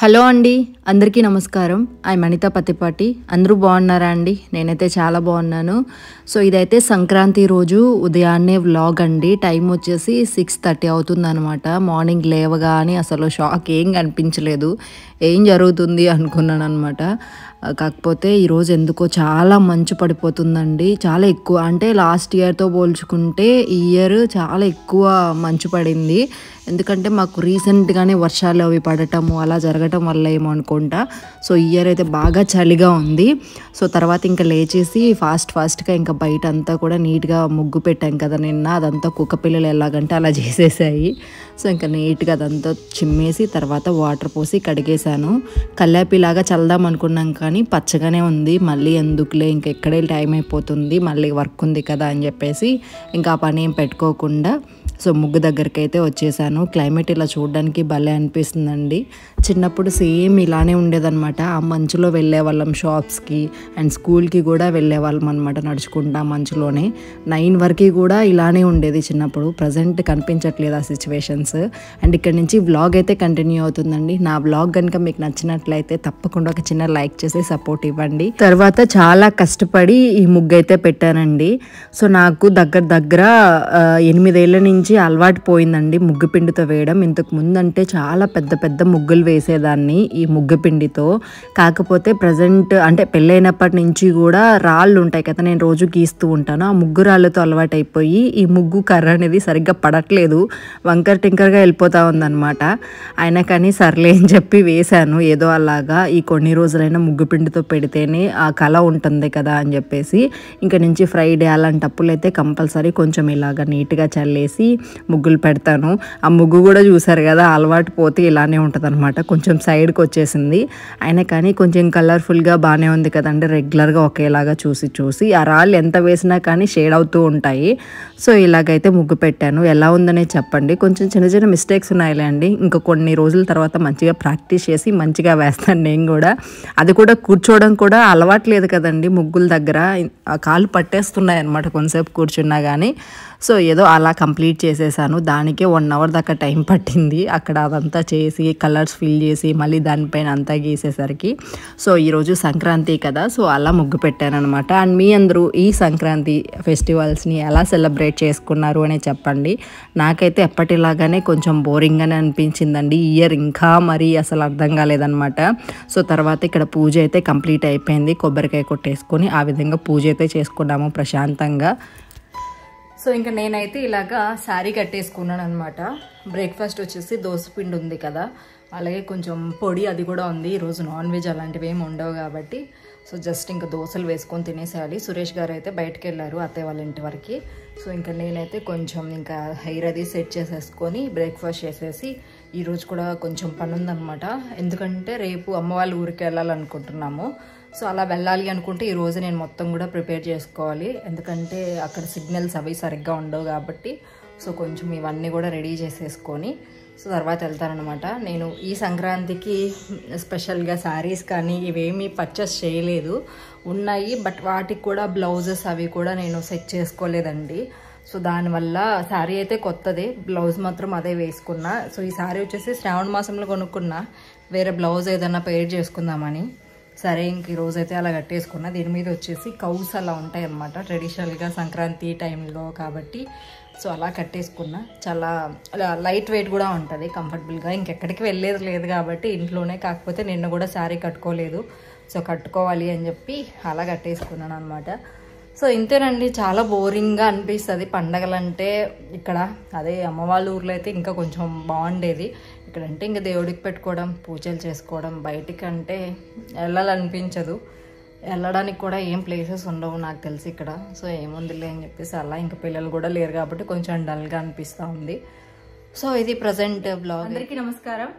Hello అండి, అందరికీ నమస్కారం. ఐఎమ్ అనిత పత్తిపాటి. అందరూ బాగున్నారా అండి? నేనైతే చాలా బాగున్నాను. సో ఇదైతే సంక్రాంతి రోజు ఉదయాన్నే వ్లాగ్ అండి. టైం వచ్చేసి 6:30 అవుతుందన్నమాట. మార్నింగ్ లేవగానే అసలు షాక్ ఏం కనిపించలేదు. ఏం జరుగుతుంది అనుకున్నాను అనమాట. కాకపోతే ఈరోజు ఎందుకో చాలా మంచు పడిపోతుందండి. చాలా ఎక్కువ, అంటే లాస్ట్ ఇయర్తో పోల్చుకుంటే ఈ ఇయర్ చాలా ఎక్కువ మంచు పడింది. ఎందుకంటే మాకు రీసెంట్గానే వర్షాలు అవి పడటము అలా జరగటం వల్ల ఏమో అనుకుంటా. సో ఈ ఇయర్ అయితే బాగా చలిగా ఉంది. సో తర్వాత ఇంకా లేచేసి ఫాస్ట్గా ఇంకా బయట అంతా కూడా నీట్గా ముగ్గు పెట్టాం కదా నిన్న, అదంతా కుక్క పిల్లలు ఎలాగంటే అలా చేసేసాయి. సో ఇంకా నీట్గా అదంతా చిమ్మేసి తర్వాత వాటర్ పోసి కడిగేశాను. కల్లాపిలాగా చల్దాం అనుకున్నాం కానీ పచ్చగానే ఉంది. మళ్ళీ ఎందుకులే, ఇంకా ఎక్కడే టైం అయిపోతుంది, మళ్ళీ వర్క్ ఉంది కదా అని చెప్పేసి ఇంకా ఆ పని ఏం పెట్టుకోకుండా సో ముగ్గు దగ్గరికి అయితే వచ్చేసాను. క్లైమేట్ ఇలా చూడడానికి భలే అనిపిస్తుందండి. చిన్నప్పుడు సేమ్ ఇలానే ఉండేదన్నమాట. ఆ మంచులో వెళ్ళే వాళ్ళం షాప్స్కి అండ్ స్కూల్కి కూడా వెళ్ళే వాళ్ళం అనమాట నడుచుకుంటా మంచులోనే. 9 వరకు కూడా ఇలానే ఉండేది చిన్నప్పుడు. ప్రజెంట్ కనిపించట్లేదు ఆ సిచ్యువేషన్స్. అండ్ ఇక్కడ నుంచి వ్లాగ్ అయితే కంటిన్యూ అవుతుందండి. నా వ్లాగ్ కనుక మీకు నచ్చినట్లయితే తప్పకుండా ఒక చిన్న లైక్ చేసి సపోర్ట్ ఇవ్వండి. తర్వాత చాలా కష్టపడి ఈ ముగ్గు అయితే పెట్టానండి. సో నాకు దగ్గర 8 ఏళ్ల నుంచి అలవాటు పోయిందండి ముగ్గు పిండితో వేయడం. ఇంతకు ముందు అంటే చాలా పెద్ద ముగ్గులు వేసేదాన్ని ఈ ముగ్గు పిండితో. కాకపోతే ప్రజెంట్ అంటే పెళ్ళైనప్పటి నుంచి కూడా రాళ్ళు ఉంటాయి కదా, నేను రోజు గీస్తూ ఉంటాను. ఆ ముగ్గు రాళ్ళతో అలవాటు అయిపోయి ఈ ముగ్గు కర్ర అనేది సరిగ్గా పడట్లేదు, వంకర్ టింకర్గా వెళ్ళిపోతా ఉందన్నమాట. అయినా కానీ సర్లే అని చెప్పి వేశాను ఏదో అలాగా. ఈ కొన్ని రోజులైనా ముగ్గు పిండితో పెడితేనే ఆ కళ ఉంటుంది కదా అని చెప్పేసి ఇంకా నుంచి ఫ్రైడే అలాంటప్పుడు అయితే కంపల్సరీ కొంచెం ఇలాగా నీట్గా చల్లేసి ముగ్గులు పెడతాను. ఆ ముగ్గు కూడా చూసారు కదా, అలవాటు పోతే ఇలానే ఉంటుంది అనమాట. కొంచెం సైడ్కి వచ్చేసింది. అయినా కానీ కొంచెం కలర్ఫుల్గా బాగానే ఉంది కదండి. రెగ్యులర్గా ఒకేలాగా చూసి ఆ రాళ్ళు ఎంత వేసినా కానీ షేడ్ అవుతూ ఉంటాయి. సో ఇలాగైతే ముగ్గు పెట్టాను. ఎలా ఉందనే చెప్పండి. కొంచెం చిన్న మిస్టేక్స్ ఉన్నాయిలే అండి. ఇంకా కొన్ని రోజుల తర్వాత మంచిగా ప్రాక్టీస్ చేసి మంచిగా వేస్తాను నేను కూడా. అది కూడా కూర్చోవడం కూడా అలవాట్లేదు కదండి ముగ్గుల దగ్గర, కాళ్ళు పట్టేస్తున్నాయి అనమాట కొంతసేపు కూర్చున్నా కానీ. సో ఏదో అలా కంప్లీట్ చేసేసాను. దానికే 1 అవర్ దాకా టైం పట్టింది అక్కడ అదంతా చేసి కలర్స్ ఫిల్ చేసి మళ్ళీ దానిపైన అంతా గీసేసరికి. సో ఈరోజు సంక్రాంతి కదా, సో అలా ముగ్గు పెట్టాను అనమాట. అండ్ మీ అందరూ ఈ సంక్రాంతి ఫెస్టివల్స్ని ఎలా సెలబ్రేట్ చేసుకున్నారు అని చెప్పండి. నాకైతే ఎప్పటిలాగానే కొంచెం బోరింగ్గానే అనిపించిందండి ఈ ఇయర్. ఇంకా మరీ అసలు అర్థం కాలేదనమాట. సో తర్వాత ఇక్కడ పూజ అయితే కంప్లీట్ అయిపోయింది. కొబ్బరికాయ కొట్టేసుకొని ఆ విధంగా పూజ అయితే చేసుకున్నాము ప్రశాంతంగా. సో ఇంకా నేనైతే ఇలాగా శారీ కట్టేసుకున్నాను అనమాట. బ్రేక్ఫాస్ట్ వచ్చేసి దోసపిండి ఉంది కదా, అలాగే కొంచెం పొడి అది కూడా ఉంది. ఈరోజు నాన్ వెజ్ అలాంటివి ఏమి ఉండవు కాబట్టి సో జస్ట్ ఇంకా దోశలు వేసుకొని తినేసేయాలి. సురేష్ గారు అయితే బయటకు వెళ్ళారు అత్తయ్య వాళ్ళ ఇంటి వరకు. సో ఇంకా నేనైతే కొంచెం ఇంకా హెయిర్ అది సెట్ చేసేసుకొని బ్రేక్ఫాస్ట్ చేసేసి ఈరోజు కూడా కొంచెం పని ఉందన్నమాట. ఎందుకంటే రేపు అమ్మ వాళ్ళ ఊరికి వెళ్ళాలనుకుంటున్నాము. సో అలా వెళ్ళాలి అనుకుంటే ఈరోజు నేను మొత్తం కూడా ప్రిపేర్ చేసుకోవాలి. ఎందుకంటే అక్కడ సిగ్నల్స్ అవి సరిగ్గా ఉండవు కాబట్టి సో కొంచెం ఇవన్నీ కూడా రెడీ చేసేసుకొని సో తర్వాత వెళ్తానమాట. నేను ఈ సంక్రాంతికి స్పెషల్గా శారీస్ కానీ ఇవేమీ పర్చేస్ చేయలేదు. ఉన్నాయి బట్ వాటికి కూడా బ్లౌజెస్ అవి కూడా నేను సెట్ చేసుకోలేదండి. సో దానివల్ల శారీ అయితే కొత్తదే, బ్లౌజ్ మాత్రం అదే వేసుకున్నా. సో ఈ శారీ వచ్చేసి శ్రావణ మాసంలో కొనుక్కున్నా, వేరే బ్లౌజ్ ఏదన్నా పేర్ చేసుకుందామని. సరే ఇంక ఈరోజు అయితే అలా కట్టేసుకున్నా. దీని మీద వచ్చేసి కౌస్ అలా ఉంటాయి అన్నమాట ట్రెడిషనల్గా సంక్రాంతి టైంలో కాబట్టి. సో అలా కట్టేసుకున్నా. చాలా లైట్ వెయిట్ కూడా ఉంటుంది, కంఫర్టబుల్గా. ఇంకెక్కడికి వెళ్ళేది లేదు కాబట్టి ఇంట్లోనే. కాకపోతే నిన్న కూడా శారీ కట్టుకోలేదు, సో కట్టుకోవాలి అని చెప్పి అలా కట్టేసుకున్నాను అనమాట. సో ఇంతేనండి, చాలా బోరింగ్గా అనిపిస్తుంది పండగలంటే ఇక్కడ. అదే అమ్మ వాళ్ళ ఊర్లో అయితే ఇంకా కొంచెం బాగుండేది. ఇక్కడంటే ఇంకా దేవుడికి పెట్టుకోవడం, పూజలు చేసుకోవడం, బయటికి అంటే వెళ్ళాలనిపించదు. వెళ్ళడానికి కూడా ఏం ప్లేసెస్ ఉండవు నాకు తెలిసి ఇక్కడ. సో ఏముందిలే అని చెప్పేసి అలా. ఇంకా పిల్లలు కూడా లేరు కాబట్టి కొంచెం డల్గా అనిపిస్తూ ఉంది. సో ఇది ప్రజెంట్ బ్లాగ్. అందరికీ నమస్కారం.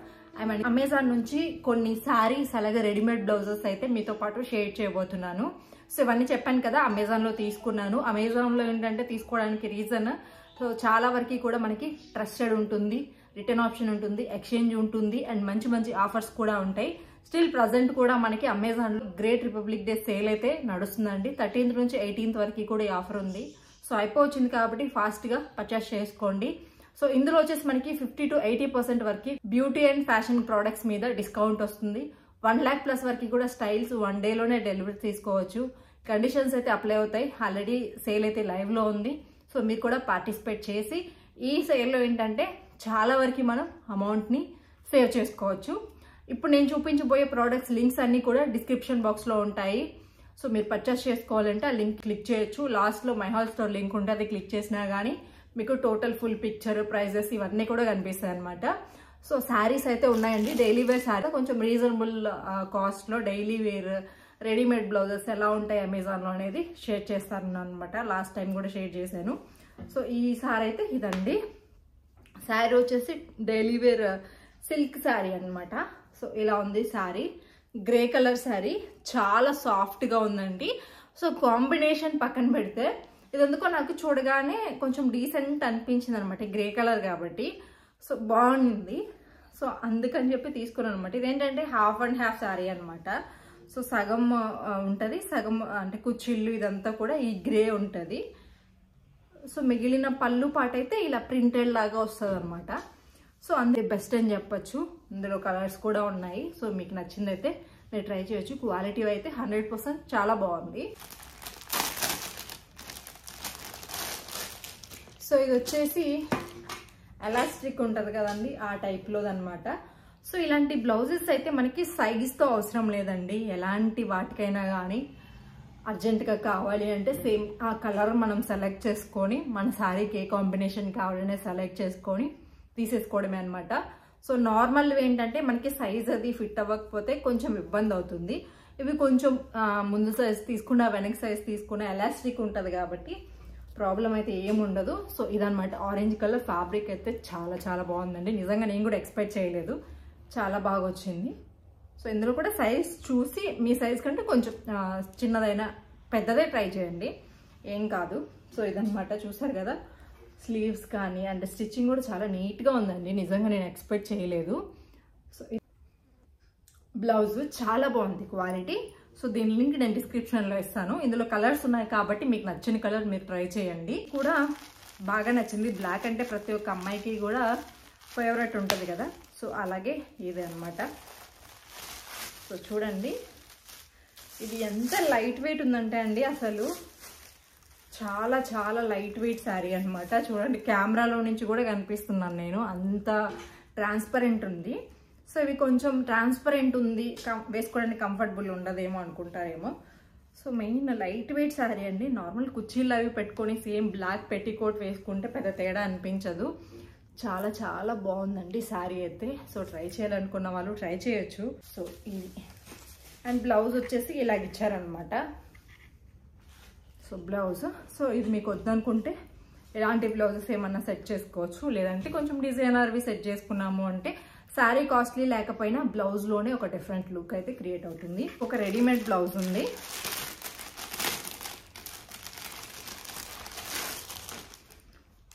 అమెజాన్ నుంచి కొన్ని శారీస్ అలాగే రెడీమేడ్ బ్లౌజెస్ అయితే మీతో పాటు షేర్ చేయబోతున్నాను. సో ఇవన్నీ చెప్పాను కదా, అమెజాన్లో తీసుకున్నాను. అమెజాన్లో ఏంటంటే తీసుకోవడానికి రీజన్, సో చాలా వరకు కూడా మనకి ట్రస్టెడ్ ఉంటుంది, రిటర్న్ ఆప్షన్ ఉంటుంది, ఎక్స్చేంజ్ ఉంటుంది అండ్ మంచి ఆఫర్స్ కూడా ఉంటాయి. స్టిల్ ప్రజెంట్ కూడా మనకి అమెజాన్లో గ్రేట్ రిపబ్లిక్ డే సేల్ అయితే నడుస్తుందండి. 13th నుంచి 18th వరకు కూడా ఈ ఆఫర్ ఉంది. సో అయిపోవచ్చింది కాబట్టి ఫాస్ట్గా పర్చేస్ చేసుకోండి. సో ఇందులో వచ్చేసి మనకి 50 to 80% వరకు బ్యూటీ అండ్ ఫ్యాషన్ ప్రోడక్ట్స్ మీద డిస్కౌంట్ వస్తుంది. 1 lakh ప్లస్ వరకు కూడా స్టైల్స్ 1 డేలోనే డెలివరీ తీసుకోవచ్చు. కండిషన్స్ అయితే అప్లై అవుతాయి. ఆల్రెడీ సేల్ అయితే లైవ్లో ఉంది. సో మీరు కూడా పార్టిసిపేట్ చేసి ఈ సేల్లో ఏంటంటే చాలా వరకు మనం అమౌంట్ని సేవ్ చేసుకోవచ్చు. ఇప్పుడు నేను చూపించబోయే ప్రోడక్ట్స్ లింక్స్ అన్నీ కూడా డిస్క్రిప్షన్ బాక్స్లో ఉంటాయి. సో మీరు పర్చేస్ చేసుకోవాలంటే ఆ లింక్ క్లిక్ చేయొచ్చు. లాస్ట్లో మై హాల్ స్టోర్ లింక్ ఉంటుంది, అది క్లిక్ చేసినా కానీ మీకు టోటల్ ఫుల్ పిక్చర్, ప్రైజెస్ ఇవన్నీ కూడా కనిపిస్తాయి అనమాట. సో శారీస్ అయితే ఉన్నాయండి. డైలీ వేర్ శారీ కొంచెం రీజనబుల్ కాస్ట్లో డైలీ వేర్ రెడీమేడ్ బ్లౌజెస్ ఎలా ఉంటాయి అమెజాన్లో అనేది షేర్ చేస్తాను అనమాట. లాస్ట్ టైం కూడా షేర్ చేశాను. సో ఈ శారీ అయితే ఇదండి. శారీ వచ్చేసి డైలీ వేర్ సిల్క్ శారీ అనమాట. సో ఇలా ఉంది శారీ. గ్రే కలర్ శారీ, చాలా సాఫ్ట్గా ఉందండి. సో కాంబినేషన్ పక్కన పెడితే ఇదెందుకో నాకు చూడగానే కొంచెం డీసెంట్ అనిపించింది అనమాట, గ్రే కలర్ కాబట్టి. సో బాగుంది. సో అందుకని చెప్పి తీసుకున్నాను అనమాట. ఇదేంటంటే హాఫ్ అండ్ హాఫ్ శారీ అనమాట. సో సగం ఉంటుంది, సగం అంటే కుచ్చిళ్ళు ఇదంతా కూడా ఈ గ్రే ఉంటుంది. సో మిగిలిన పళ్ళు పాట అయితే ఇలా ప్రింటెడ్ లాగా వస్తుంది అనమాట. సో అందుకే బెస్ట్ అని చెప్పొచ్చు. ఇందులో కలర్స్ కూడా ఉన్నాయి. సో మీకు నచ్చిందైతే మీరు ట్రై చేయొచ్చు. క్వాలిటీ అయితే 100% చాలా బాగుంది. సో ఇది వచ్చేసి ఎలాస్టిక్ ఉంటుంది కదండి, ఆ టైప్లోది అనమాట. సో ఇలాంటి బ్లౌజెస్ అయితే మనకి సైజ్తో అవసరం లేదండి. ఎలాంటి వాటికైనా కానీ అర్జెంటుగా కావాలి అంటే సేమ్ ఆ కలర్ మనం సెలెక్ట్ చేసుకొని మన శారీకి ఏ కాంబినేషన్ కావాలనే సెలెక్ట్ చేసుకొని తీసేసుకోవడమే అనమాట. సో నార్మల్ ఏంటంటే మనకి సైజ్ అది ఫిట్ అవ్వకపోతే కొంచెం ఇబ్బంది అవుతుంది. ఇవి కొంచెం ముందు సైజ్ తీసుకున్న వెనక సైజ్ తీసుకున్న ఎలాస్టిక్ ఉంటుంది కాబట్టి ప్రాబ్లం అయితే ఏముండదు. సో ఇదనమాట. ఆరెంజ్ కలర్ ఫ్యాబ్రిక్ అయితే చాలా చాలా బాగుందండి. నిజంగా నేను కూడా ఎక్స్పెక్ట్ చేయలేదు, చాలా బాగా వచ్చింది. సో ఇందులో కూడా సైజ్ చూసి మీ సైజ్ కంటే కొంచెం చిన్నదైనా పెద్దదే ట్రై చేయండి, ఏం కాదు. సో ఇదనమాట. చూసారు కదా, స్లీవ్స్ కానీ అంటే స్టిచ్చింగ్ కూడా చాలా నీట్గా ఉందండి. నిజంగా నేను ఎక్స్పెక్ట్ చేయలేదు. సో బ్లౌజ్ చాలా బాగుంది క్వాలిటీ. సో దీని లింక్ నేను డిస్క్రిప్షన్లో ఇస్తాను. ఇందులో కలర్స్ ఉన్నాయి కాబట్టి మీకు నచ్చిన కలర్ మీరు ట్రై చేయండి. కూడా బాగా నచ్చింది. బ్లాక్ అంటే ప్రతి ఒక్క అమ్మాయికి కూడా ఫేవరెట్ ఉంటుంది కదా. సో అలాగే ఇదే అనమాట. సో చూడండి, ఇది ఎంత లైట్ వెయిట్ ఉందంటే అండి అసలు చాలా చాలా లైట్ వెయిట్ శారీ అనమాట. చూడండి, కెమెరాలో నుంచి కూడా కనిపిస్తున్నాను నేను, అంత ట్రాన్స్పరెంట్ ఉంది. సో ఇవి కొంచెం ట్రాన్స్పరెంట్ ఉంది, వేసుకోవడానికి కంఫర్టబుల్ ఉండదేమో అనుకుంటారేమో. So main light weight sari అండి. నార్మల్ కుర్చీలు అవి పెట్టుకొని సేమ్ బ్లాక్ పెట్టికోట్ వేసుకుంటే పెద్ద తేడా అనిపించదు. చాలా చాలా బాగుందండి శారీ అయితే. సో ట్రై చేయాలనుకున్న వాళ్ళు ట్రై చేయొచ్చు. సో ఇది అండ్ బ్లౌజ్ వచ్చేసి ఇలాగ ఇచ్చారనమాట. సో బ్లౌజ్, సో ఇది మీకు వద్దనుకుంటే ఇలాంటి బ్లౌజెస్ ఏమన్నా సెట్ చేసుకోవచ్చు. లేదంటే కొంచెం డిజైనర్వి సెట్ చేసుకున్నాము అంటే శారీ కాస్ట్లీ లేకపోయినా బ్లౌజ్లోనే ఒక డిఫరెంట్ లుక్ అయితే క్రియేట్ అవుతుంది. ఒక రెడీమేడ్ బ్లౌజ్ ఉంది.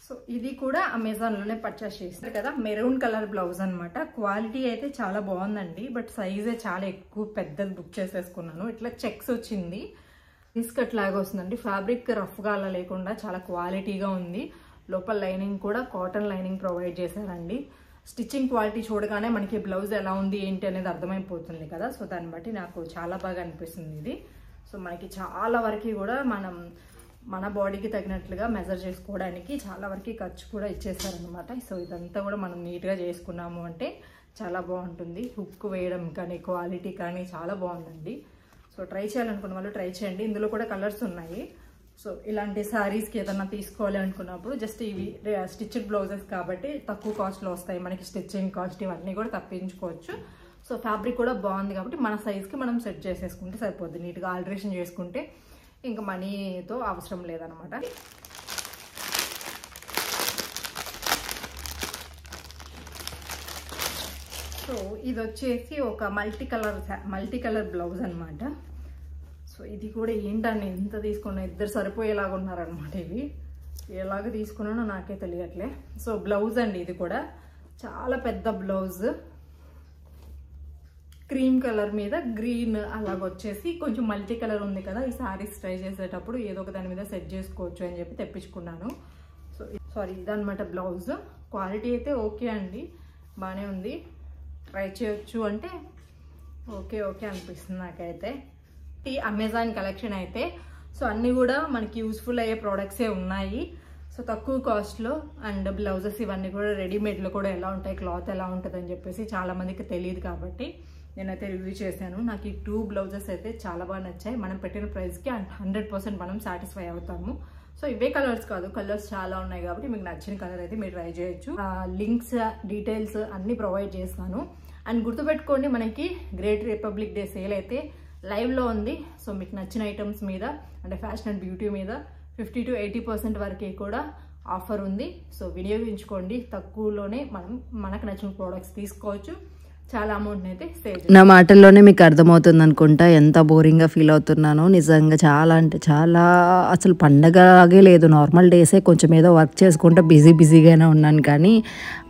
సో ఇది కూడా అమెజాన్లోనే పర్చేస్ చేస్తారు కదా. మెరూన్ కలర్ బ్లౌజ్ అనమాట. క్వాలిటీ అయితే చాలా బాగుందండి. బట్ సైజే చాలా ఎక్కువ పెద్దది బుక్ చేసేసుకున్నాను. ఇట్లా చెక్స్ వచ్చింది, బిస్కట్ లాగా వస్తుందండి. ఫ్యాబ్రిక్ రఫ్గా అలా లేకుండా చాలా క్వాలిటీగా ఉంది. లోపల లైనింగ్ కూడా కాటన్ లైనింగ్ ప్రొవైడ్ చేశారండి. స్టిచ్చింగ్ క్వాలిటీ చూడగానే మనకి బ్లౌజ్ ఎలా ఉంది ఏంటి అనేది అర్థమైపోతుంది కదా. సో దాన్ని బట్టి నాకు చాలా బాగా అనిపిస్తుంది ఇది. సో మనకి చాలా వరకు కూడా మన బాడీకి తగినట్లుగా మెజర్ చేసుకోవడానికి చాలా వరకు ఖర్చు కూడా ఇచ్చేసారనమాట. సో ఇదంతా కూడా మనం నీట్గా చేసుకున్నాము అంటే చాలా బాగుంటుంది. హుక్ వేయడం కానీ క్వాలిటీ కానీ చాలా బాగుందండి. సో ట్రై చేయాలనుకున్న వాళ్ళు ట్రై చేయండి. ఇందులో కూడా కలర్స్ ఉన్నాయి. సో ఇలాంటి శారీస్కి ఏదన్నా తీసుకోవాలి అనుకున్నప్పుడు జస్ట్ ఇవి స్టిచ్డ్ బ్లౌజెస్ కాబట్టి తక్కువ కాస్ట్లో వస్తాయి. మనకి స్టిచ్చింగ్ కాస్ట్ ఇవన్నీ కూడా తప్పించుకోవచ్చు. సో ఫ్యాబ్రిక్ కూడా బాగుంది కాబట్టి మన సైజ్కి మనం సెట్ చేసేసుకుంటే సరిపోద్ది. నీట్గా ఆల్టరేషన్ చేసుకుంటే ఇంకా మనీతో అవసరం లేదనమాట. సో ఇది వచ్చేసి ఒక మల్టీ కలర్ బ్లౌజ్ అనమాట. సో ఇది కూడా ఏంటని ఎంత తీసుకున్నా ఇద్దరు సరిపోయేలాగా ఉన్నారనమాట. ఇవి ఎలాగ తీసుకున్నానో నాకే తెలియట్లే. సో బ్లౌజ్ అండి, ఇది కూడా చాలా పెద్ద బ్లౌజ్. క్రీమ్ కలర్ మీద గ్రీన్ అలాగ వచ్చేసి కొంచెం మల్టీ కలర్ ఉంది కదా. ఈ శారీస్ ట్రై చేసేటప్పుడు ఏదో ఒక దాని మీద సెట్ చేసుకోవచ్చు అని చెప్పి తెప్పించుకున్నాను. సో సారీ ఇదనమాట బ్లౌజ్. క్వాలిటీ అయితే ఓకే అండి, బాగానే ఉంది, ట్రై చేయొచ్చు అంటే ఓకే ఓకే అనిపిస్తుంది నాకైతే. ఈ అమెజాన్ కలెక్షన్ అయితే సో అన్నీ కూడా మనకి యూస్ఫుల్ అయ్యే ప్రోడక్ట్సే ఉన్నాయి. సో తక్కువ కాస్ట్లో అండ్ బ్లౌజెస్ ఇవన్నీ కూడా రెడీమేడ్లో కూడా ఎలా ఉంటాయి, క్లాత్ ఎలా ఉంటుంది అని చెప్పేసి చాలామందికి తెలియదు కాబట్టి నేనైతే రివ్యూ చేశాను. నాకు ఈ 2 బ్లౌజెస్ అయితే చాలా బాగా నచ్చాయి. మనం పెట్టిన ప్రైస్కి 100% మనం సాటిస్ఫై అవుతాము. సో ఇవే కలర్స్ కాదు, కలర్స్ చాలా ఉన్నాయి కాబట్టి మీకు నచ్చిన కలర్ అయితే మీరు ట్రై చేయొచ్చు. లింక్స్ డీటెయిల్స్ అన్నీ ప్రొవైడ్ చేస్తాను. అండ్ గుర్తుపెట్టుకోండి, మనకి గ్రేట్ రిపబ్లిక్ డే సేల్ అయితే లైవ్లో ఉంది. సో మీకు నచ్చిన ఐటమ్స్ మీద అంటే ఫ్యాషన్ అండ్ బ్యూటీ మీద 50 to 80% వరకు కూడా ఆఫర్ ఉంది. సో వినియోగించుకోండి, తక్కువలోనే మనకు నచ్చిన ప్రోడక్ట్స్ తీసుకోవచ్చు, చాలా అమౌంట్ అయితే సేవ్. నా మాటల్లోనే మీకు అర్థమవుతుంది అనుకుంటా ఎంత బోరింగ్గా ఫీల్ అవుతున్నాను. నిజంగా చాలా అంటే చాలా, అసలు పండగలాగే లేదు, నార్మల్ డేసే కొంచెం ఏదో వర్క్ చేసుకుంటూ బిజీగానే ఉన్నాను. కానీ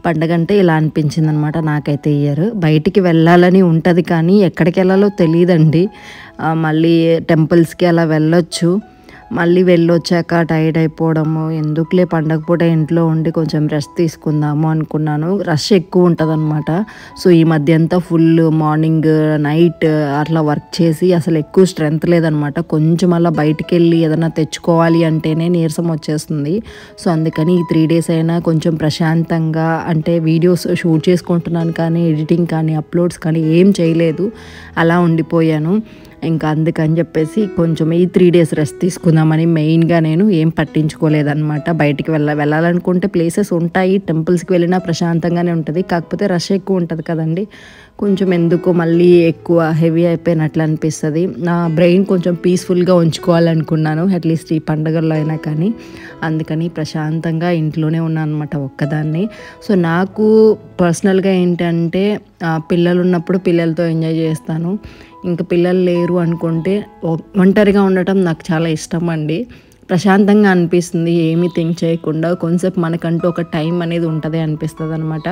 పండగ అంటే ఇలా అనిపించింది అనమాట నాకైతే. ఇయర్ బయటికి వెళ్ళాలని ఉంటుంది కానీ ఎక్కడికి వెళ్ళాలో తెలియదండి. మళ్ళీ టెంపుల్స్కి అలా వెళ్ళొచ్చు, మళ్ళీ వెళ్ళొచ్చాక టైర్డ్ అయిపోవడము, ఎందుకులే పండగ పూట ఇంట్లో ఉండి కొంచెం రెస్ట్ తీసుకుందాము అనుకున్నాను. రష్ ఎక్కువ ఉంటుంది అనమాట. సో ఈ మధ్య అంతా ఫుల్ మార్నింగ్ నైట్ అట్లా వర్క్ చేసి అసలు ఎక్కువ స్ట్రెంత్ లేదనమాట. కొంచెం అలా బయటికి వెళ్ళి ఏదైనా తెచ్చుకోవాలి అంటేనే నీరసం వచ్చేస్తుంది. సో అందుకని ఈ 3 days అయినా కొంచెం ప్రశాంతంగా అంటే వీడియోస్ షూట్ చేసుకుంటున్నాను కానీ ఎడిటింగ్ కానీ అప్లోడ్స్ కానీ ఏం చేయలేదు, అలా ఉండిపోయాను. ఇంకా అందుకని చెప్పేసి కొంచెం ఈ 3 days రెస్ట్ తీసుకుందామని మెయిన్గా నేను ఏం పట్టించుకోలేదన్నమాట. బయటికి వెళ్ళాలనుకుంటే ప్లేసెస్ ఉంటాయి, టెంపుల్స్కి వెళ్ళినా ప్రశాంతంగానే ఉంటుంది, కాకపోతే రష్ ఎక్కువ ఉంటుంది కదండి. కొంచెం ఎందుకో మళ్ళీ ఎక్కువ హెవీ అయిపోయినట్లు అనిపిస్తుంది. నా బ్రెయిన్ కొంచెం పీస్ఫుల్గా ఉంచుకోవాలనుకున్నాను అట్లీస్ట్ ఈ పండుగల్లో అయినా కానీ. అందుకని ప్రశాంతంగా ఇంట్లోనే ఉన్నాను అనమాట ఒక్కదాన్ని. సో నాకు పర్సనల్గా ఏంటంటే పిల్లలు ఉన్నప్పుడు పిల్లలతో ఎంజాయ్ చేస్తాను, ఇంకా పిల్లలు లేరు అనుకుంటే ఒంటరిగా ఉండటం నాకు చాలా ఇష్టం అండి. ప్రశాంతంగా అనిపిస్తుంది, ఏమీ థింక్ చేయకుండా కొంచెంసేపు మనకంటూ ఒక టైం అనేది ఉంటుంది అనిపిస్తుంది అనమాట.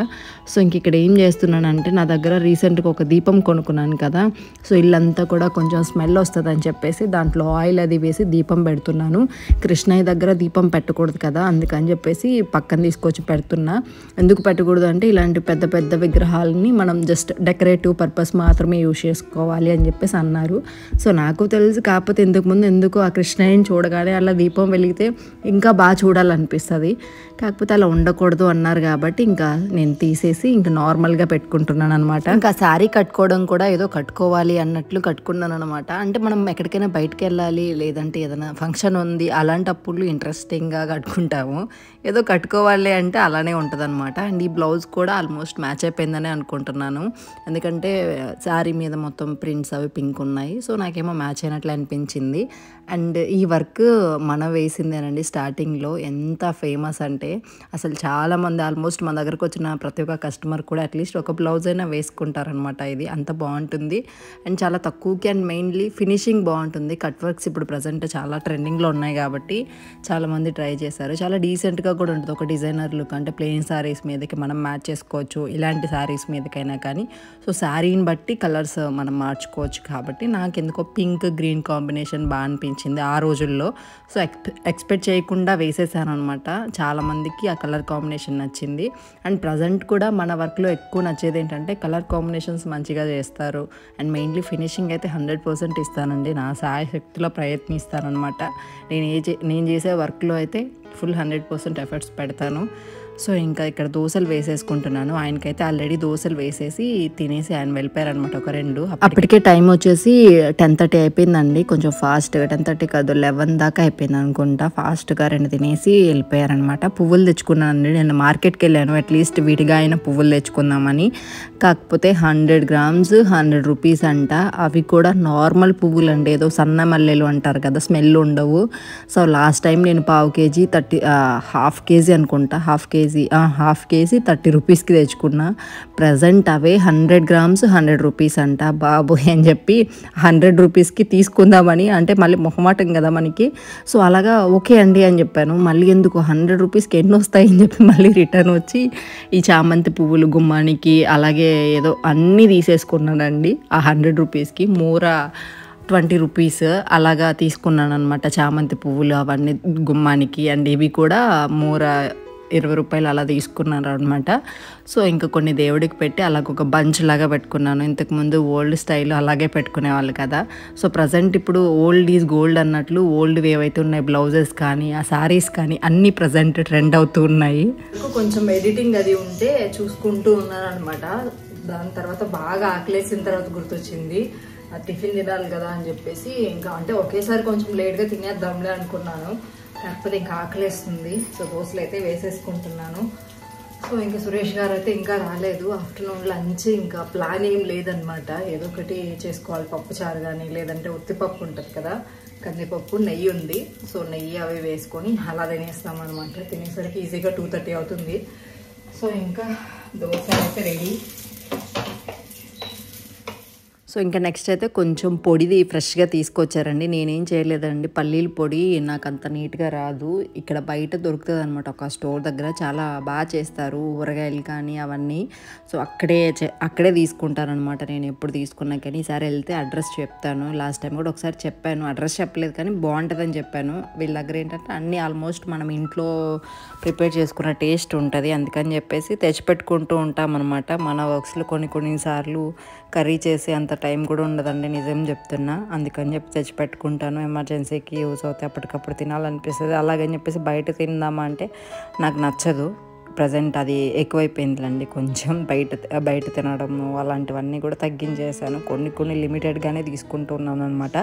సో ఇంక ఇక్కడ ఏం చేస్తున్నానంటే నా దగ్గర రీసెంట్గా ఒక దీపం కొనుక్కున్నాను కదా, సో ఇల్లంతా కూడా కొంచెం స్మెల్ వస్తుంది అని చెప్పేసి దాంట్లో ఆయిల్ అది వేసి దీపం పెడుతున్నాను. కృష్ణయ్య దగ్గర దీపం పెట్టకూడదు కదా, అందుకని చెప్పేసి పక్కన తీసుకొచ్చి పెడుతున్నా. ఎందుకు పెట్టకూడదు అంటే ఇలాంటి పెద్ద పెద్ద విగ్రహాలని మనం జస్ట్ డెకరేటివ్ పర్పస్ మాత్రమే యూజ్ చేసుకోవాలి అని చెప్పేసి అన్నారు. సో నాకు తెలుసు, కాకపోతే ఎందుకు ఆ కృష్ణయ్యని చూడగానే అలా దీపం వెలిగితే ఇంకా బాగా చూడాలనిపిస్తుంది, కాకపోతే అలా ఉండకూడదు అన్నారు కాబట్టి ఇంకా నేను తీసేసి ఇంకా నార్మల్గా పెట్టుకుంటున్నాను అనమాట. ఇంకా శారీ కట్టుకోవడం కూడా ఏదో కట్టుకోవాలి అన్నట్లు కట్టుకున్నాను అనమాట. అంటే మనం ఎక్కడికైనా బయటకు వెళ్ళాలి లేదంటే ఏదైనా ఫంక్షన్ ఉంది అలాంటప్పుడు ఇంట్రెస్టింగ్గా కట్టుకుంటాము, ఏదో కట్టుకోవాలి అంటే అలానే ఉంటుంది అనమాట. అండ్ ఈ బ్లౌజ్ కూడా ఆల్మోస్ట్ మ్యాచ్ అయిపోయిందని అనుకుంటున్నాను, ఎందుకంటే శారీ మీద మొత్తం ప్రింట్స్ అవి పింక్ ఉన్నాయి. సో నాకేమో మ్యాచ్ అయినట్లు అనిపించింది. అండ్ ఈ వర్క్ మన వేసిందేనండి. స్టార్టింగ్లో ఎంత ఫేమస్ అంటే అసలు చాలామంది ఆల్మోస్ట్ మన దగ్గరకు వచ్చిన ప్రతి ఒక్క కస్టమర్ కూడా అట్లీస్ట్ ఒక బ్లౌజ్ అయినా వేసుకుంటారనమాట. ఇది అంత బాగుంటుంది అండ్ చాలా తక్కువకి, అండ్ మెయిన్లీ ఫినిషింగ్ బాగుంటుంది. కట్ వర్క్స్ ఇప్పుడు ప్రజెంట్ చాలా ట్రెండింగ్లో ఉన్నాయి కాబట్టి చాలామంది ట్రై చేశారు. చాలా డీసెంట్గా కూడా ఉంటుంది, ఒక డిజైనర్ లుక్. అంటే ప్లెయిన్ శారీస్ మీదకి మనం మ్యాచ్ చేసుకోవచ్చు, ఇలాంటి శారీస్ మీదకైనా కానీ. సో శారీని బట్టి కలర్స్ మనం మార్చుకోవచ్చు కాబట్టి నాకు ఎందుకో పింక్ గ్రీన్ కాంబినేషన్ బాగా అనిపించింది ఆ రోజుల్లో. సో ఎక్స్పెక్ట్ చేయకుండా వేసేసాను అనమాట. చాలామందికి ఆ కలర్ కాంబినేషన్ నచ్చింది. అండ్ ప్రజెంట్ కూడా మన వర్క్లో ఎక్కువ నచ్చేది ఏంటంటే కలర్ కాంబినేషన్స్ మంచిగా చేస్తారు. అండ్ మెయిన్లీ ఫినిషింగ్ అయితే 100% ఇస్తానండి, నా శాయశక్తిలో ప్రయత్నిస్తానమాట. నేను చేసే వర్క్లో అయితే ఫుల్ 100% ఎఫర్ట్స్ పెడతాను. సో ఇంకా ఇక్కడ దోశలు వేసేసుకుంటున్నాను. ఆయనకైతే ఆల్రెడీ దోశలు వేసేసి తినేసి ఆయన వెళ్ళిపోయారనమాట ఒక 2. అప్పటికే టైం వచ్చేసి 10:30 అయిపోయిందండి. కొంచెం ఫాస్ట్గా 10:30 కాదు 11 దాకా అయిపోయింది అనుకుంటా. ఫాస్ట్గా 2 తినేసి వెళ్ళిపోయారనమాట. పువ్వులు తెచ్చుకున్నానండి, నేను మార్కెట్కి వెళ్ళాను అట్లీస్ట్ విడిగా అయిన పువ్వులు తెచ్చుకుందామని. కాకపోతే 100 grams 100 rupees అంట. అవి కూడా నార్మల్ పువ్వులు అండి, ఏదో సన్న మల్లెలు అంటారు కదా, స్మెల్ ఉండవు. సో లాస్ట్ టైం నేను పావు కేజీ 1/2 kg అనుకుంటా, హాఫ్ కేజీ 30 రూపీస్కి తెచ్చుకున్నా. ప్రజెంట్ అవే 100 grams 100 rupees అంట. బాబు అని చెప్పి 100 rupeesకి తీసుకుందామని, అంటే మళ్ళీ మొహమాటం కదా మనకి. సో అలాగా ఓకే అండి అని చెప్పాను. మళ్ళీ ఎందుకు 100 rupeesకి ఎన్ని వస్తాయని చెప్పి మళ్ళీ రిటర్న్ వచ్చి ఈ చామంతి పువ్వులు గుమ్మానికి అలాగే ఏదో అన్నీ తీసేసుకున్నానండి. ఆ 100 rupeesకి మూర 20 rupees అలాగా తీసుకున్నాను అనమాట. చామంతి పువ్వులు అవన్నీ గుమ్మానికి, అండ్ ఇవి కూడా మూర 20 రూపాయలు అలా తీసుకున్నారు అనమాట. సో ఇంకా కొన్ని దేవుడికి పెట్టి అలాగ ఒక బంచ్ లాగా పెట్టుకున్నాను. ఇంతకుముందు ఓల్డ్ స్టైల్ అలాగే పెట్టుకునేవాళ్ళు కదా. సో ప్రజెంట్ ఇప్పుడు ఓల్డ్ ఈజ్ గోల్డ్ అన్నట్లు ఓల్డ్ ఏవైతే ఉన్నాయి బ్లౌజెస్ కానీ ఆ శారీస్ కానీ అన్నీ ప్రజెంట్ ట్రెండ్ అవుతూ ఉన్నాయి. కొంచెం ఎడిటింగ్ అది ఉంటే చూసుకుంటూ ఉన్నాను అనమాట. దాని తర్వాత బాగా ఆకలేసిన తర్వాత గుర్తొచ్చింది టిఫిన్ తినాలి కదా అని చెప్పేసి ఇంకా అంటే ఒకేసారి కొంచెం లేట్గా తినేద్దాంలే అనుకున్నాను. కాకపోతే ఇంకా ఆకలేస్తుంది. సో దోశలు అయితే వేసేసుకుంటున్నాను. సో ఇంకా సురేష్ గారు అయితే ఇంకా రాలేదు. ఆఫ్టర్నూన్ లంచ్ ఇంకా ప్లాన్ ఏం లేదనమాట. ఏదో ఒకటి చేసుకోవాలి, పప్పు చారు కానీ లేదంటే ఉత్తిపప్పు ఉంటుంది కదా, కందిపప్పు, నెయ్యి ఉంది. సో నెయ్యి అవి వేసుకొని అలా తినేస్తామన్నమాట. తినేసరికి ఈజీగా 2:30 అవుతుంది. సో ఇంకా దోశ అయితే రెడీ. సో ఇంకా నెక్స్ట్ అయితే కొంచెం పొడిది ఫ్రెష్గా తీసుకొచ్చారండి. నేనేం చేయలేదండి, పల్లీల పొడి నాకు అంత నీట్గా రాదు. ఇక్కడ బయట దొరుకుతుంది అనమాట ఒక స్టోర్ దగ్గర, చాలా బాగా చేస్తారు ఊరగాయలు కానీ అవన్నీ. సో అక్కడే తీసుకుంటారనమాట. నేను ఎప్పుడు తీసుకున్నా కానీ ఈసారి వెళ్తే అడ్రస్ చెప్తాను. లాస్ట్ టైం కూడా ఒకసారి చెప్పాను, అడ్రస్ చెప్పలేదు కానీ బాగుంటుందని చెప్పాను. వీళ్ళ దగ్గర ఏంటంటే అన్నీ ఆల్మోస్ట్ మనం ఇంట్లో ప్రిపేర్ చేసుకున్న టేస్ట్ ఉంటుంది. అందుకని చెప్పేసి తెచ్చిపెట్టుకుంటూ ఉంటాం అనమాట. మన వర్క్స్లో కొన్నిసార్లు కర్రీ చేసి అంత టైం కూడా ఉండదండి, నిజం చెప్తున్నా. అందుకని చెప్పి తెచ్చిపెట్టుకుంటాను. ఎమర్జెన్సీకి యూస్ అవుతాయి, అప్పటికప్పుడు తినాలనిపిస్తుంది. అలాగని చెప్పేసి బయట తిందామా అంటే నాకు నచ్చదు. ప్రజెంట్ అది ఎక్కువైపోయిందిలండి కొంచెం. బయట తినడము అలాంటివన్నీ కూడా తగ్గించేసాను. కొన్ని లిమిటెడ్గానే తీసుకుంటున్నాను అనమాట.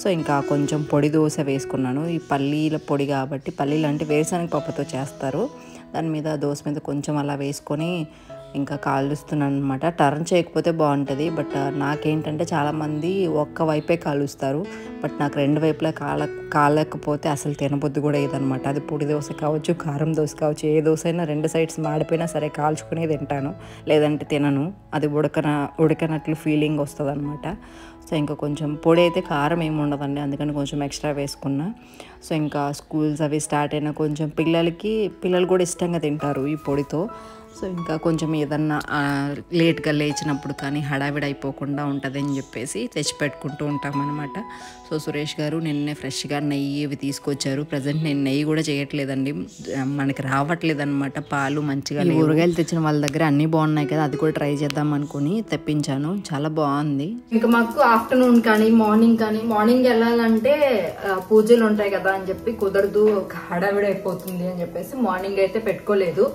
సో ఇంకా కొంచెం పొడి దోశ వేసుకున్నాను. ఈ పల్లీల పొడి కాబట్టి, పల్లీలు అంటే వేరుశనగ పప్పుతో చేస్తారు. దాని మీద దోశ మీద కొంచెం అలా వేసుకొని ఇంకా కాలుస్తున్నాను అనమాట. టర్న్ చేయకపోతే బాగుంటుంది. బట్ నాకేంటంటే చాలామంది ఒక్క వైపే కాలుస్తారు. బట్ నాకు 2 వైపులా కాలకపోతే అసలు తినబుద్ధి కూడా ఇదనమాట. అది పొడి దోశ కావచ్చు, కారం దోశ కావచ్చు, ఏ దోశ అయినా 2 సైడ్స్ మాడిపోయినా సరే కాల్చుకునే తింటాను, లేదంటే తినను. అది ఉడకనట్లు ఫీలింగ్ వస్తుంది అనమాట. సో ఇంకా కొంచెం పొడి అయితే కారం ఏమి ఉండదండి, అందుకని కొంచెం ఎక్స్ట్రా వేసుకున్నా. సో ఇంకా స్కూల్స్ అవి స్టార్ట్ అయినా కొంచెం పిల్లలు కూడా ఇష్టంగా తింటారు ఈ పొడితో. సో ఇంకా కొంచెం ఏదన్నా లేట్గా లేచినప్పుడు కానీ హడావిడి అయిపోకుండా ఉంటుందని చెప్పేసి తెచ్చిపెట్టుకుంటూ ఉంటామన్నమాట. సో సురేష్ గారు నిన్నే ఫ్రెష్గా నెయ్యి ఇవి తీసుకొచ్చారు. ప్రజెంట్ నేను నెయ్యి కూడా చేయట్లేదండి, మనకి రావట్లేదు అనమాట. పాలు మంచిగా ఊరగాయలు తెచ్చిన వాళ్ళ దగ్గర అన్నీ బాగున్నాయి కదా, అది కూడా ట్రై చేద్దాం అనుకుని తెప్పించాను. చాలా బాగుంది. ఇంకా మాకు ఆఫ్టర్నూన్ కానీ మార్నింగ్ వెళ్ళాలంటే పూజలు ఉంటాయి కదా అని చెప్పి కుదరదు, హడావిడి అయిపోతుంది అని చెప్పేసి మార్నింగ్ అయితే పెట్టుకోలేదు.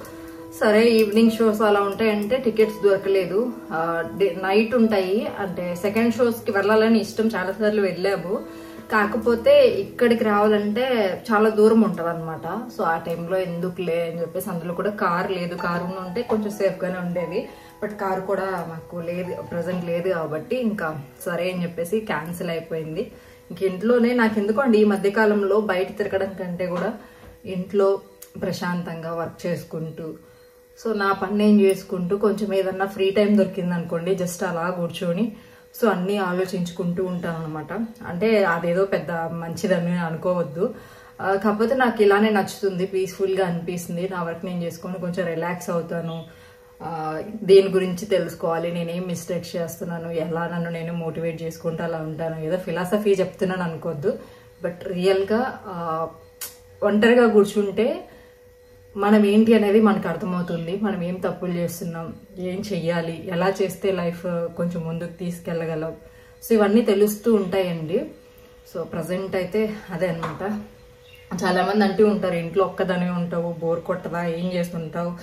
సరే ఈవినింగ్ షోస్ అలా ఉంటాయంటే టికెట్స్ దొరకలేదు. నైట్ ఉంటాయి అంటే సెకండ్ షోస్కి వెళ్ళాలని ఇష్టం, చాలాసార్లు వెళ్ళాము. కాకపోతే ఇక్కడికి రావాలంటే చాలా దూరం ఉంటుంది అనమాట. సో ఆ టైంలో ఎందుకులే అని చెప్పేసి అందులో కూడా కారు లేదు. కారు ఉంటే కొంచెం సేఫ్గానే ఉండేది. బట్ కారు కూడా మాకు లేదు, ప్రజెంట్ లేదు కాబట్టి ఇంకా సరే అని చెప్పేసి క్యాన్సిల్ అయిపోయింది. ఇంక ఇంట్లోనే నాకు ఎందుకో అండి ఈ మధ్యకాలంలో బయట తిరగడం కంటే కూడా ఇంట్లో ప్రశాంతంగా వర్క్ చేసుకుంటూ, సో నా పని నేను చేసుకుంటూ కొంచెం ఏదన్నా ఫ్రీ టైం దొరికింది అనుకోండి జస్ట్ అలా కూర్చొని సో అన్నీ ఆలోచించుకుంటూ ఉంటాను అనమాట. అంటే అదేదో పెద్ద మంచిదని అనుకోవద్దు, కాకపోతే నాకు ఇలానే నచ్చుతుంది, పీస్ఫుల్గా అనిపిస్తుంది. నా వర్క్ నేను చేసుకొని కొంచెం రిలాక్స్ అవుతాను. దేని గురించి తెలుసుకోవాలి, నేనేం మిస్టేక్స్ చేస్తున్నాను, ఎలా నన్ను నేను మోటివేట్ చేసుకుంటూ అలా ఉంటాను. ఏదో ఫిలాసఫీ చెప్తున్నాను అనుకోవద్దు, బట్ రియల్గా ఒంటరిగా కూర్చుంటే మనం ఏంటి అనేది మనకు అర్థమవుతుంది. మనం ఏం తప్పులు చేస్తున్నాం, ఏం చెయ్యాలి, ఎలా చేస్తే లైఫ్ కొంచెం ముందుకు తీసుకెళ్ళగలం, సో ఇవన్నీ తెలుస్తూ ఉంటాయండి. సో ప్రజెంట్ అయితే అదే అనమాట. చాలామంది అంటూ ఉంటారు ఇంట్లో ఒక్కదానే ఉంటావు, బోర్ కొట్టదా, ఏం చేస్తుంటావు,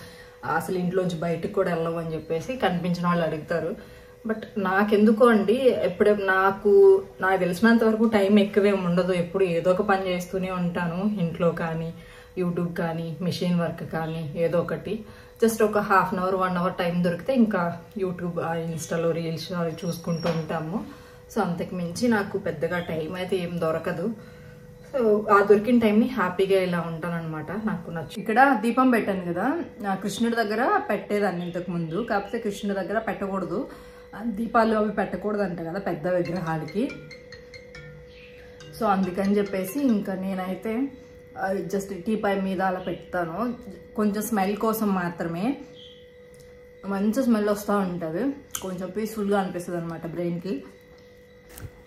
అసలు ఇంట్లోంచి బయటకు కూడా వెళ్ళవు అని చెప్పేసి కనిపించిన వాళ్ళు అడుగుతారు. బట్ నాకెందుకో అండి నాకు తెలిసినంత వరకు టైం ఎక్కువేమి ఉండదు. ఎప్పుడు ఏదో ఒక పని చేస్తూనే ఉంటాను, ఇంట్లో కానీ యూట్యూబ్ కానీ మిషన్ వర్క్ కానీ ఏదో ఒకటి. జస్ట్ ఒక half an hour 1 hour time దొరికితే ఇంకా యూట్యూబ్ ఇన్స్టాలో రీల్స్ అవి చూసుకుంటూ ఉంటాము. సో అంతకు మించి నాకు పెద్దగా టైం అయితే ఏం దొరకదు. సో ఆ దొరికిన టైంని హ్యాపీగా ఇలా ఉంటానన్నమాట. నాకు నచ్చు. ఇక్కడ దీపం పెట్టాను కదా, కృష్ణుడి దగ్గర పెట్టేదాన్ని ఇంతకు ముందు, కాకపోతే కృష్ణుడి దగ్గర పెట్టకూడదు, దీపాలు అవి పెట్టకూడదు అంట కదా పెద్ద విగ్రహాలకి. సో అందుకని చెప్పేసి ఇంకా నేనైతే జస్ట్ టీపై మీద అలా పెడతాను, కొంచెం స్మెల్ కోసం మాత్రమే. మంచి స్మెల్ వస్తూ ఉంటుంది, కొంచెం పీస్ఫుల్గా అనిపిస్తుంది అనమాట బ్రెయిన్కి.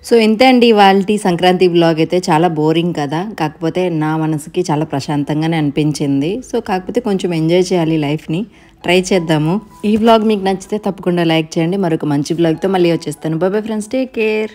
సో ఇంతే అండి ఇవాల్టి సంక్రాంతి వ్లాగ్ అయితే చాలా బోరింగ్ కదా, కాకపోతే నా మనసుకి చాలా ప్రశాంతంగానే అనిపించింది. సో కాకపోతే కొంచెం ఎంజాయ్ చేయాలి లైఫ్ని, ట్రై చేద్దాము. ఈ వ్లాగ్ మీకు నచ్చితే తప్పకుండా లైక్ చేయండి. మరొక మంచి వ్లాగ్తో మళ్ళీ వచ్చేస్తాను. Bye bye friends, take care.